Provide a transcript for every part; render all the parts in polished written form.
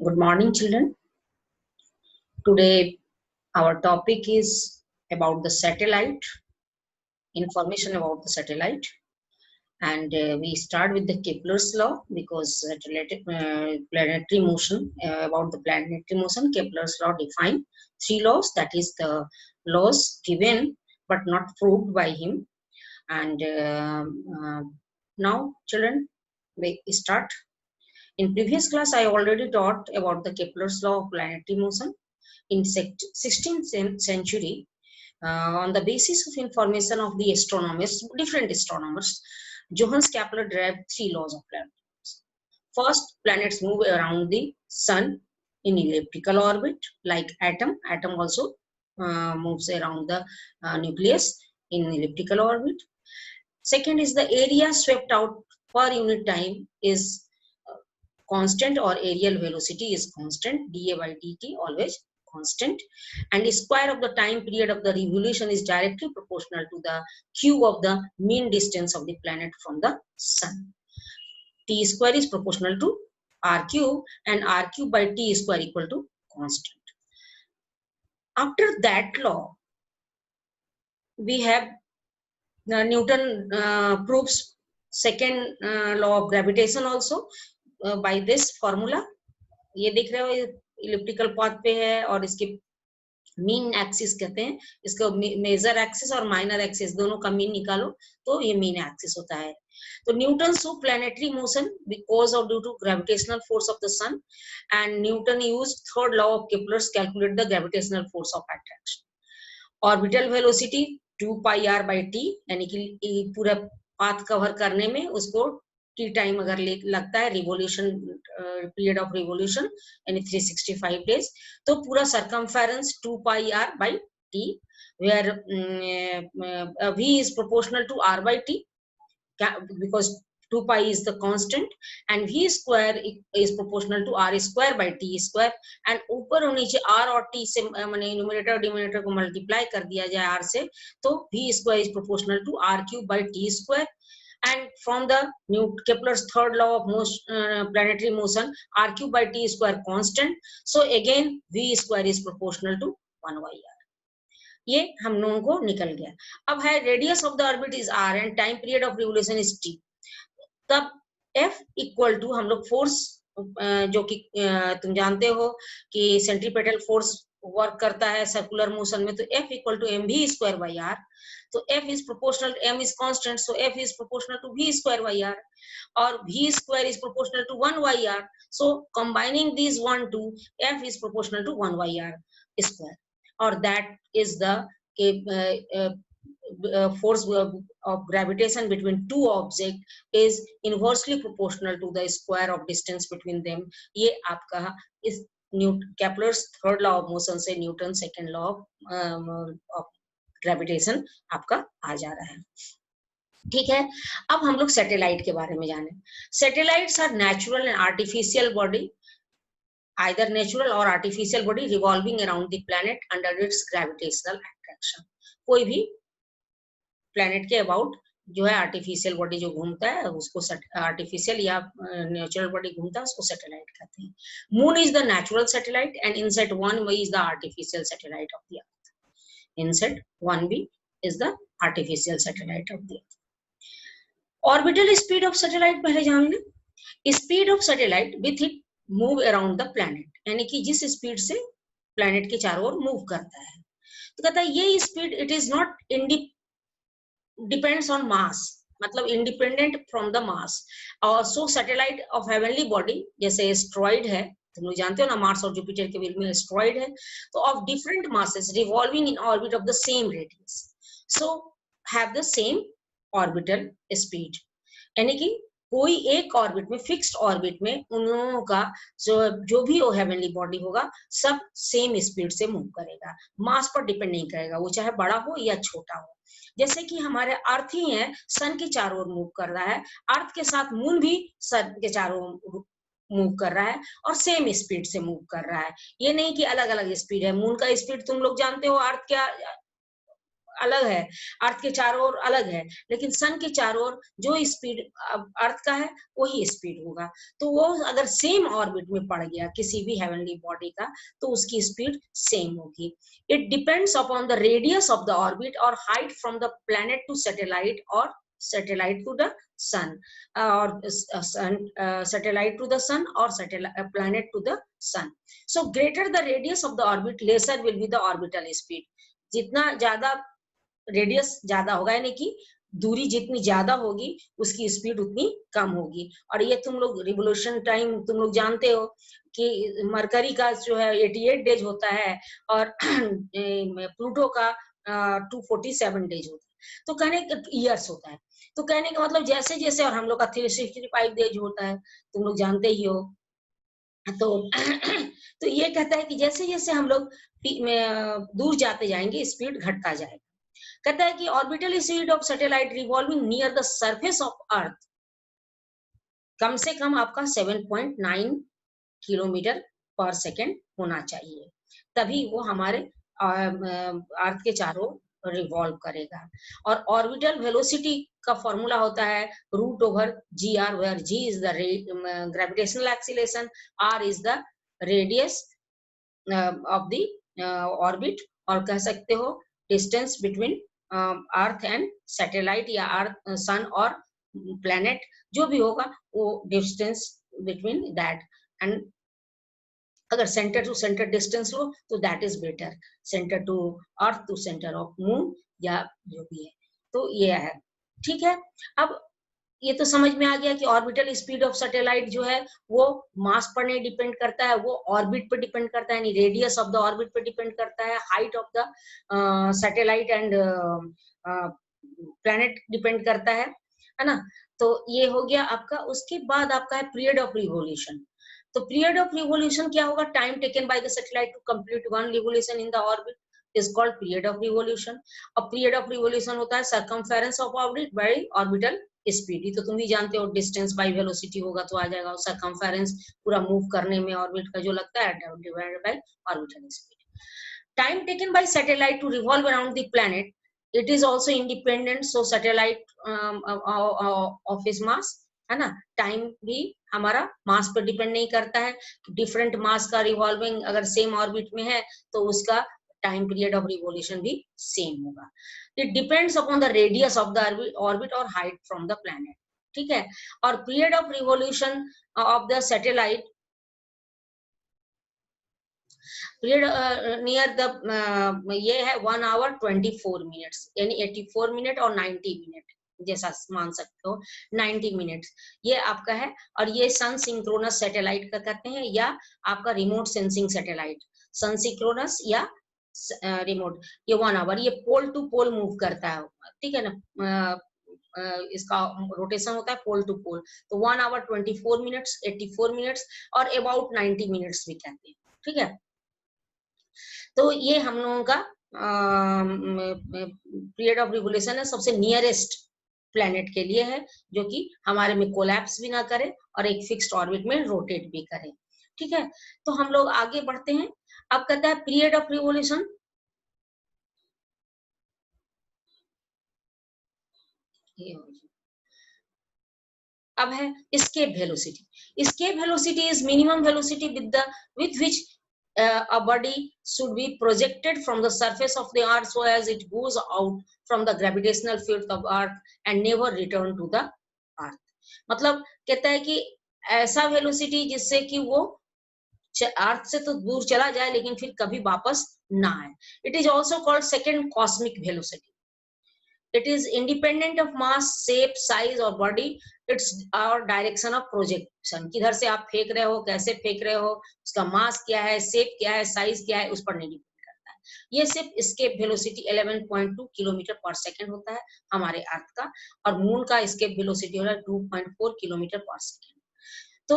Good morning, children. Today, our topic is about the satellite, information about the satellite. And we start with the Kepler's law because planetary motion, about the planetary motion, Kepler's law define three laws, that is the laws given but not proved by him. And now, children, we start. In previous class, I already taught about the Kepler's law of planetary motion. In 16th century, on the basis of information of the astronomers, different astronomers, Johannes Kepler derived three laws of planets. First, planets move around the sun in elliptical orbit, like atom. Atom also moves around the nucleus in elliptical orbit. Second is the area swept out per unit time is constant, or aerial velocity is constant, dA by dt always constant, and the square of the time period of the revolution is directly proportional to the cube of the mean distance of the planet from the sun. T square is proportional to r cube, and r cube by t square equal to constant. After that law, we have Newton proves second law of gravitation also by this formula. ये देख रहे हो elliptical path पे है और इसके mean axis कहते हैं, इसको मेजर एक्सिस और माइनर एक्सिस दोनों का मीन निकालो तो ये मीन एक्सिस होता है. तो Newton saw planetary motion because of due to gravitational force of the sun, and Newton used third law of Kepler's calculate the gravitational force of attraction. Orbital velocity 2 pi r by t, यानी कि पूरा path cover करने में उसको T time अगर लगता है, revolution period of revolution यानी 365 डेज, तो पूरा circumference 2 pi r by t, where v is proportional to r by t because 2 pi is the constant, and v square is proportional to r square by t square, and ऊपर और नीचे r और t से माने numerator और denominator को multiply कर दिया जाए r से, तो v square is proportional to r cube by t square. And from the Kepler's third law of planetary motion, r cube by t square constant, so again v square is proportional to 1 by r. ये हम लोगों को निकल गया. अब है radius of the orbit is r and time period of revolution is t. तब F equal to हम लोग फोर्स, जो कि तुम जानते हो कि सेंट्रीपेटल फोर्स वर्क करता है सर्कुलर मोशन में, तो F equal to mv square by r. तो F is proportional, m is constant, so F is proportional to v square by r, और v स्क्वायर is proportional to 1 by r. So combining this 1 2, F is proportional to 1 by r square, और that is the force of gravitation between two objects is inversely proportional to the square of distance between them. ये आपका इस Kepler's third law of motion से Newton second law of gravitation आपका आ जा रहा है. ठीक है, अब हम लोग सैटेलाइट के बारे में जाने. Satellites are natural and artificial body, either natural or artificial body revolving around the planet under its gravitational attraction. कोई भी प्लैनेट के अबाउट जो है आर्टिफिशियल बॉडी जो घूमता है उसको आर्टिफिशियल या नेचुरल बॉडी घूमता है उसको सैटेलाइट कहते हैं. Moon is the natural satellite and INSAT 1b is the artificial satellite of the earth. INSAT 1b is the artificial satellite of the earth. Orbital speed of satellite पहले जान लें. Speed of satellite with it move around the planet, यानी कि जिस speed से planet के चारों ओर move करता है. तो कहता है ये speed it is not depends on mass, मतलब independent from the mass. और so satellite of heavenly body जैसे एस्ट्रॉइड है, तुम लोग जानते हो ना, मार्स और जुपिटर के बीच में एस्ट्रॉइड है, तो of different masses revolving in orbit of the same radius, so have the same orbital speed. यानी कि कोई एक ऑर्बिट में, फिक्स्ड ऑर्बिट में उन लोगों का जो भी वो हेवनली बॉडी होगा सब सेम स्पीड से मूव करेगा, मास पर डिपेंड नहीं करेगा, वो चाहे बड़ा हो या छोटा हो. जैसे कि हमारे अर्थ ही है, सन के चारों ओर मूव कर रहा है, अर्थ के साथ मून भी सन के चारों ओर मूव कर रहा है और सेम स्पीड से मूव कर रहा है. ये नहीं कि अलग अलग स्पीड है. मून का स्पीड तुम लोग जानते हो, अलग है, अर्थ के चारों ओर अलग है, लेकिन सन के चारों ओर जो स्पीड अर्थ का है वही स्पीड होगा। तो वो अगर सेम ऑर्बिट में पड़ गया किसी भी हेवनली बॉडी का, तो उसकी स्पीड सेम होगी। It depends upon the radius of the orbit और height from the planet to satellite और satellite to the sun, or satellite to the sun or planet to the sun. So greater the radius of the orbit, lesser will be the orbital speed. जितना ज्यादा radius ज्यादा होगा, यानी कि दूरी जितनी ज्यादा होगी उसकी स्पीड उतनी कम होगी। और ये तुम लोग रिवोल्यूशन टाइम तुम लोग जानते हो कि मरकरी का जो है 88 डेज होता है और प्लूटो का 247 डेज होता है, तो कहने ईयर्स होता है। तो कहने का मतलब जैसे जैसे, और हम लोग का 365 डेज होता है, तुम लोग जानते ही हो। तो तो ये कहता है कि जैसे जैसे हम लोग दूर जाते जाएंगे स्पीड घटता जाएगा। कहता है कि orbital speed of satellite revolving near the surface of earth कम से कम आपका 7.9 किलोमीटर पर सेकेंड होना चाहिए, तभी वो हमारे अर्थ के चारों रिवॉल्व करेगा। और ऑर्बिटल वेलोसिटी का फॉर्मूला होता है root over g r, where g is the gravitational acceleration, r is the radius of the orbit, और कह सकते हो distance between earth and satellite या अर्थ सन और प्लैनेट, जो भी होगा वो डिस्टेंस बिटवीन दैट। एंड अगर सेंटर टू सेंटर डिस्टेंस लो तो that is better, centre to earth to centre of moon या जो भी है। तो ये है, ठीक है। अब ये तो समझ में आ गया कि ऑर्बिटल स्पीड ऑफ सैटेलाइट जो है वो मास पर नहीं डिपेंड करता है, वो ऑर्बिट पर डिपेंड करता है, यानी रेडियस ऑफ द ऑर्बिट पर डिपेंड करता है, height of the satellite and planet depend करता है ना। तो ये हो गया आपका। उसके बाद आपका है पीरियड ऑफ रिवोल्यूशन। तो पीरियड ऑफ रिवोल्यूशन क्या होगा? Time taken by the satellite to complete one revolution in the orbit is called period of revolution. और पीरियड ऑफ रिवोल्यूशन होता है circumference of orbit by orbital speed. ये तो तुम भी जानते हो, डिस्टेंस बाय वेलोसिटी होगा तो आ जाएगा, और सर्कमफेरेंस पूरा मूव करने में ऑर्बिट का जो लगता है divided by orbital speed. Time taken by satellite to revolve around the planet, it is also independent, so satellite of its mass, है ना। टाइम भी हमारा मास पर डिपेंड नहीं करता है, डिफरेंट मास का रिवॉल्विंग अगर सेम ऑर्बिट में है तो उसका टाइम पीरियड ऑफ रिवोल्यूशन भी सेम होगा। It depends upon the radius of the orbit और हाइट फ्रॉम द प्लैनेट, ठीक है। और period of revolution of the satellite period near the ये है 1 आवर 24 मिनट्स, यानी 84 मिनट और 90 मिनट जैसा मान सकते हो, 90 मिनट्स ये आपका है। और ये सन सिंक्रोनस सैटेलाइट का कहते हैं, या आपका रिमोट सेंसिंग सैटेलाइट, सन सिंक्रोनस या रिमोट। ये 1 आवर, ये पोल टू पोल मूव करता है, ठीक है ना। इसका रोटेशन होता है पोल टू पोल। तो 1 आवर 24 मिनट्स, 84 मिनट्स और अबाउट 90 मिनट्स भी कहते हैं, ठीक है। तो ये हम लोगों का पीरियड ऑफ रिवोल्यूशन है, सबसे नियरेस्ट प्लैनेट के लिए है, जो कि हमारे में कोलैप्स भी ना करे और एक फिक्स्ड ऑर्बिट में रोटेट भी करे, ठीक है। तो हम लोग आगे बढ़ते हैं। अब कहता है पीरियड ऑफ रिवोल्यूशन, अब है escape velocity. Escape velocity is minimum velocity with which a body should be projected from the surface of the earth so as it goes out from the gravitational field of earth and never return to the earth. मतलब कहता है कि ऐसा velocity जिससे कि वो अर्थ से तो दूर चला जाए लेकिन फिर कभी वापस ना आए। It is also called second cosmic velocity. It is independent of mass, shape, size और body. It's our direction of projection. किधर से आप फेंक रहे हो, कैसे फेंक रहे हो, उसका मास क्या है, शेप क्या है, साइज क्या है, उस पर नहीं डिपेंड करता है। ये सिर्फ escape velocity 11.2 किलोमीटर पर सेकेंड होता है हमारे अर्थ का, और मून का escape velocity होता है 2.4 किलोमीटर पर सेकेंड। तो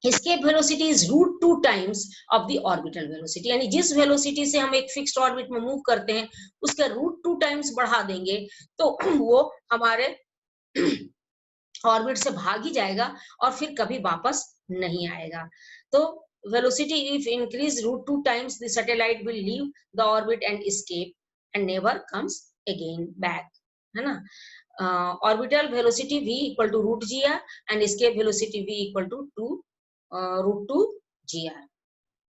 escape velocity is root 2 times of the orbital velocity, यानी जिस वेलोसिटी से हम एक फिक्स्ड ऑर्बिट में मूव करते हैं उसका रूट 2 टाइम्स बढ़ा देंगे तो वो हमारे ऑर्बिट से भाग ही जाएगा और फिर कभी वापस नहीं आएगा। तो velocity if increase root 2 times the satellite will leave the orbit and escape, and never comes again back, है ना. Orbital velocity v equal to root gr and escape velocity v equal to root 2 gr,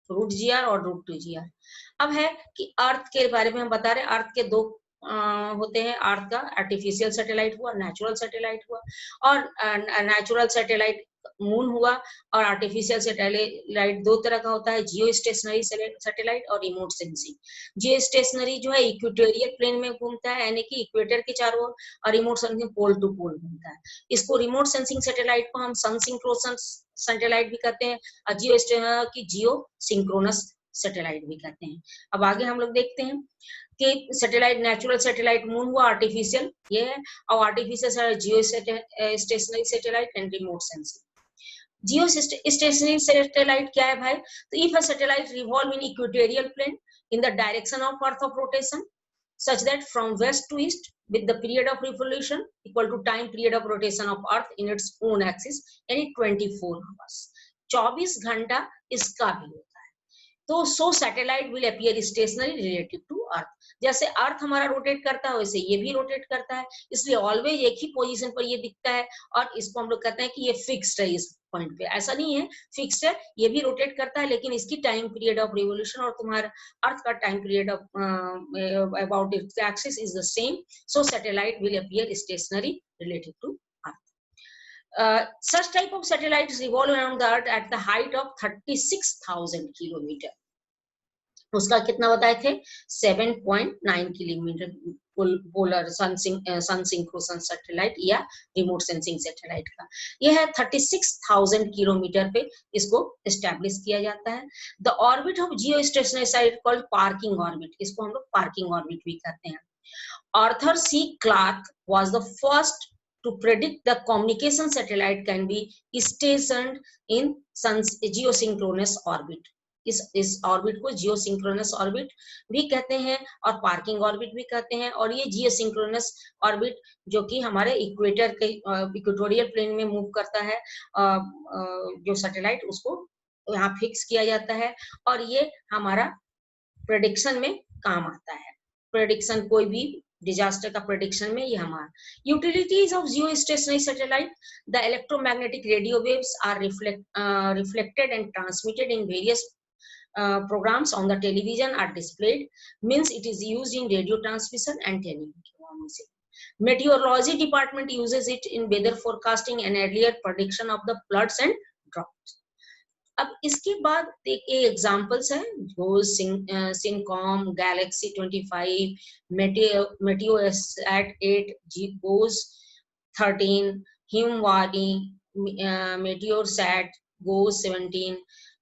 root g r और root 2 g r. अब है कि अर्थ के बारे में हम बता रहे हैं. अर्थ के दो होते हैं. अर्थ का आर्टिफिशियल सैटेलाइट हुआ, नेचुरल सैटेलाइट हुआ. और नेचुरल सैटेलाइट मून हुआ और आर्टिफिशियल सैटेलाइट दो तरह का होता है, जियो स्टेशनरी सैटेलाइट और रिमोट सेंसिंग. जियो स्टेशनरी जो है इक्वेटोरियल प्लेन में घूमता है, यानी कि इक्वेटर के चारों ओर, और रिमोट सेंसिंग पोल टू पोल घूमता है. इसको रिमोट सेंसिंग सैटेलाइट को हम सन सिंक्रोनस सैटेलाइट भी कहते हैं और जियो सिंक्रोनस सैटेलाइट भी कहते हैं. अब आगे हम लोग देखते हैं कि सैटेलाइट, नेचुरल सैटेलाइट मून हुआ, आर्टिफिशियल ये है, और artificial geostationary satellite and remote sensing. Geostationary satellite क्या है भाई? तो if a satellite revolve in equatorial plane in the direction of earth of rotation such that from west to east with the period of revolution equal to time period of rotation of earth in its own axis, यानी 24 hours, 24 घंटा इसका भी होता है. तो so satellite will appear stationary relative to earth. जैसे earth हमारा rotate करता है वैसे ये भी रोटेट करता है, इसलिए ऑलवेज एक ही पोजीशन पर ये दिखता है. और इसको हम लोग कहते हैं कि ये फिक्स्ड है. इस पॉइंट पे ऐसा नहीं है, फिक्स्ड है, ये भी रोटेट करता है, लेकिन इसकी टाइम पीरियड ऑफ रिवोल्यूशन और तुम्हारा अर्थ का time period of about its axis is the same. So satellite will appear stationary relative to earth. Such type of satellites revolve around the earth at the height of 36,000 kilometre. उसका कितना बताए थे? 7.9 kilometre polar सन synchronous satellite या remote sensing satellite का. यह है 36,000 kilometre पे इसको एस्टैब्लिश किया जाता है. The orbit of geostationary satellite called parking orbit. इसको हम लोग पार्किंग ऑर्बिट भी कहते हैं. Arthur C Clarke was the first to predict the communication satellite can be stationed in geosynchronous orbit. इस ऑर्बिट को जियोसिंक्रोनस ऑर्बिट भी कहते हैं और पार्किंग ऑर्बिट भी कहते हैं. और ये जियोसिंक्रोनस ऑर्बिट जो कि हमारे इक्वेटर के इक्वेटोरियल प्लेन में मूव करता है, जो सैटेलाइट उसको यहाँ फिक्स किया जाता है और ये हमारा प्रेडिक्शन में काम आता है. प्रेडिक्शन, कोई भी डिजास्टर का प्रेडिक्शन में ये हमारा. Utilities of geostationary satellite: the electromagnetic radio waves are reflected and transmitted in various programs on the television are displayed, means it is used in radio transmission and television. Meteorology department uses it in weather forecasting and earlier prediction of the floods and droughts. अब इसके बाद देखिए examples हैं, Syncom, Galaxy 25, मेटियोसैट 8, GOES 13, ह्यूमवानी, मेटियोरसैट, GOES 17,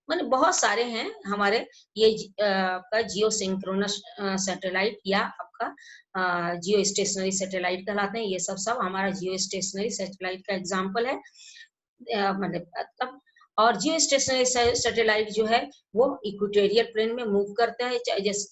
माने बहुत सारे हैं हमारे. ये आपका जियो सिंक्रोनस सैटेलाइट या आपका जियो स्टेशनरी सैटेलाइट कहलाते हैं. ये सब हमारा जियो स्टेशनरी सैटेलाइट का एग्जांपल है. मतलब और जियो स्टेशनरी सैटेलाइट जो है वो इक्वेटोरियल प्लेन में मूव करता है.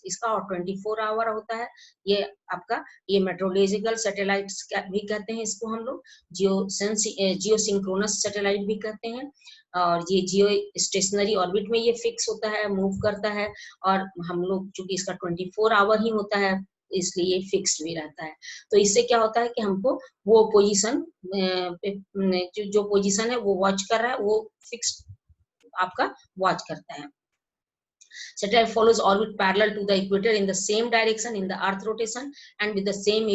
इसका और 24 आवर होता है. ये आपका ये मेट्रोलॉजिकल सैटेलाइट्स भी कहते हैं इसको हम लोग. जियो सिंक्रोनस सैटेलाइट भी कहते हैं. और ये जियो स्टेशनरी ऑर्बिट में ये फिक्स होता है, मूव करता है. और हम लोग चूंकि इसका 24 आवर ही होता है इसलिए ये फिक्स्ड भी रहता है. तो इससे क्या होता है कि हमको वो पोजीशन, जो पोजीशन है वो वॉच कर रहा है, वो फिक्स्ड आपका वॉच करता है. Satellite follows orbit parallel to the equator in the same direction in the earth rotation and with the same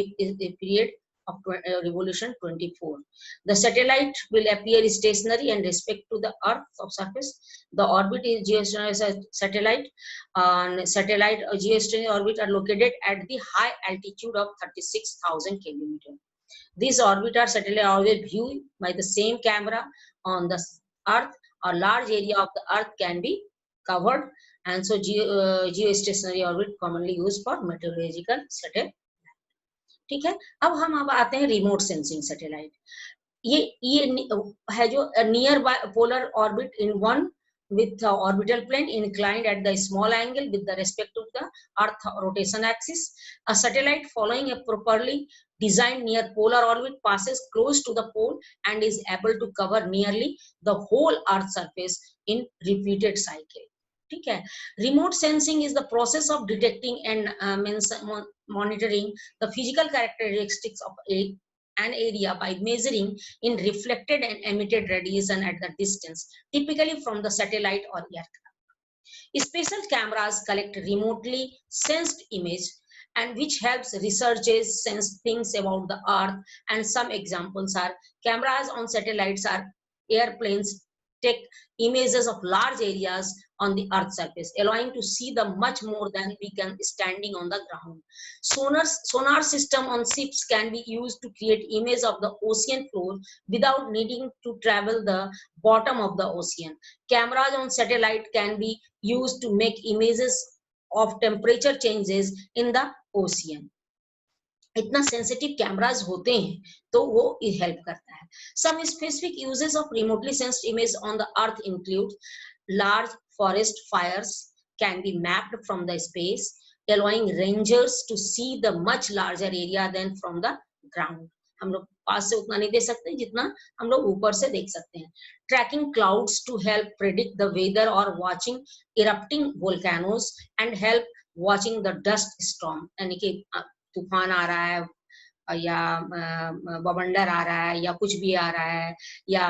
period of revolution 24. The satellite will appear stationary and respect to the earth's surface. The orbit is geostationary satellite. Satellite geostationary orbit are located at the high altitude of 36,000 km. These orbit are satellite always viewed by the same camera on the earth. A large area of the earth can be covered, and so geostationary orbit commonly used for meteorological satellite. ठीक है. अब आते हैं remote sensing satellite. ये है जो near polar orbit in one with orbital plane inclined at the small angle with the respect to the earth rotation axis. A satellite following a properly designed near polar orbit passes close to the pole and is able to cover nearly the whole earth surface in repeated cycle. ठीक है। Remote sensing is the process of detecting and means monitoring the physical characteristics of an area by measuring in reflected and emitted radiation at the distance, typically from the satellite or aircraft. Special cameras collect remotely sensed image and which helps researchers sense things about the earth, and some examples are cameras on satellites or airplanes take images of large areas on the earth's surface, allowing to see the much more than we can standing on the ground. Sonar system on ships can be used to create image of the ocean floor without needing to travel the bottom of the ocean. Cameras on satellite can be used to make images of temperature changes in the ocean. इतना sensitive cameras होते हैं तो वो help करता है. Some specific uses of remotely sensed image on the earth include large forest fires can be mapped from the space, allowing rangers to see the much larger area than from the ground. हम लोग पास से उतना नहीं देख सकते जितना हम लोग ऊपर से देख सकते हैं. Tracking clouds to help predict the weather or watching erupting volcanoes and help watching the dust storm. यानी कि तूफान आ रहा है या बवंडर आ रहा है या कुछ भी आ रहा है या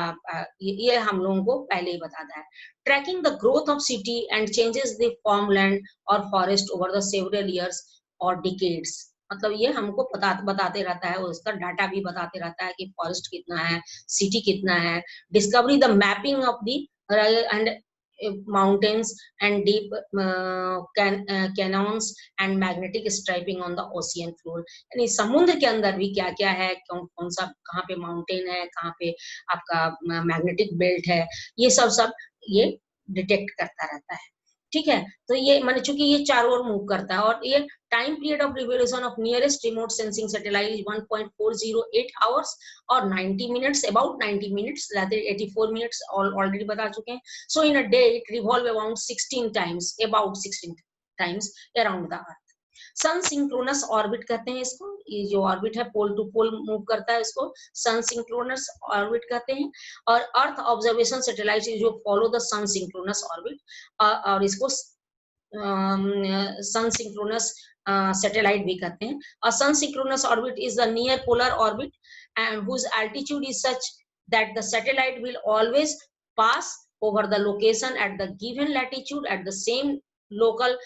ये हम लोगों को पहले ही बताता है. Tracking the growth of city and changes the farmland और forest over the several years और डिकेड्स. मतलब ये हमको बताते रहता है, उसका डाटा भी बताते रहता है कि फॉरेस्ट कितना है, सिटी कितना है. Discovery the mapping of the end mountains and deep canyons and magnetic striping on the ocean floor. यानी समुद्र के अंदर भी क्या क्या है, कौन सा कहाँ पे माउंटेन है, कहाँ पे आपका मैग्नेटिक बेल्ट है, ये सब ये डिटेक्ट करता रहता है. ठीक है. तो ये मान चूंकि ये चारों ओर मूव करता है और ये time period of revolution of nearest remote sensing satellite is 1.408 hours और 90 minutes, about 90 minutes, 84 minutes already बता चुके हैं. So in a day it revolve around 16 times, about 16 times around the earth. Sun synchronous orbit कहते हैं इसको. ये जो orbit है पोल टू पोल मूव करता है, इसको सन सिंक्रोनस ऑर्बिट कहते हैं. और अर्थ ऑब्जर्वेशन सैटेलाइट जो follow the sun synchronous orbit, और इसको सन सिंक्रोनस सैटेलाइट भी कहते हैं. और sun synchronous orbit is the near polar orbit and whose altitude is such that the satellite will always pass over the location at the given latitude at the same local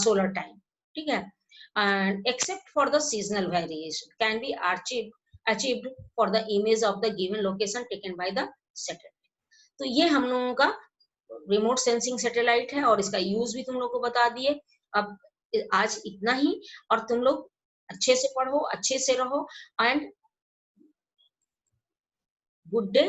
solar time. ठीक है. And except for the seasonal variation can be achieved for the image of the given location taken by the satellite. तो ये हम लोगों का remote sensing satellite है और इसका यूज भी तुम लोग को बता दिए. अब आज इतना ही, और तुम लोग अच्छे से पढ़ो, अच्छे से रहो, एंड गुड डे.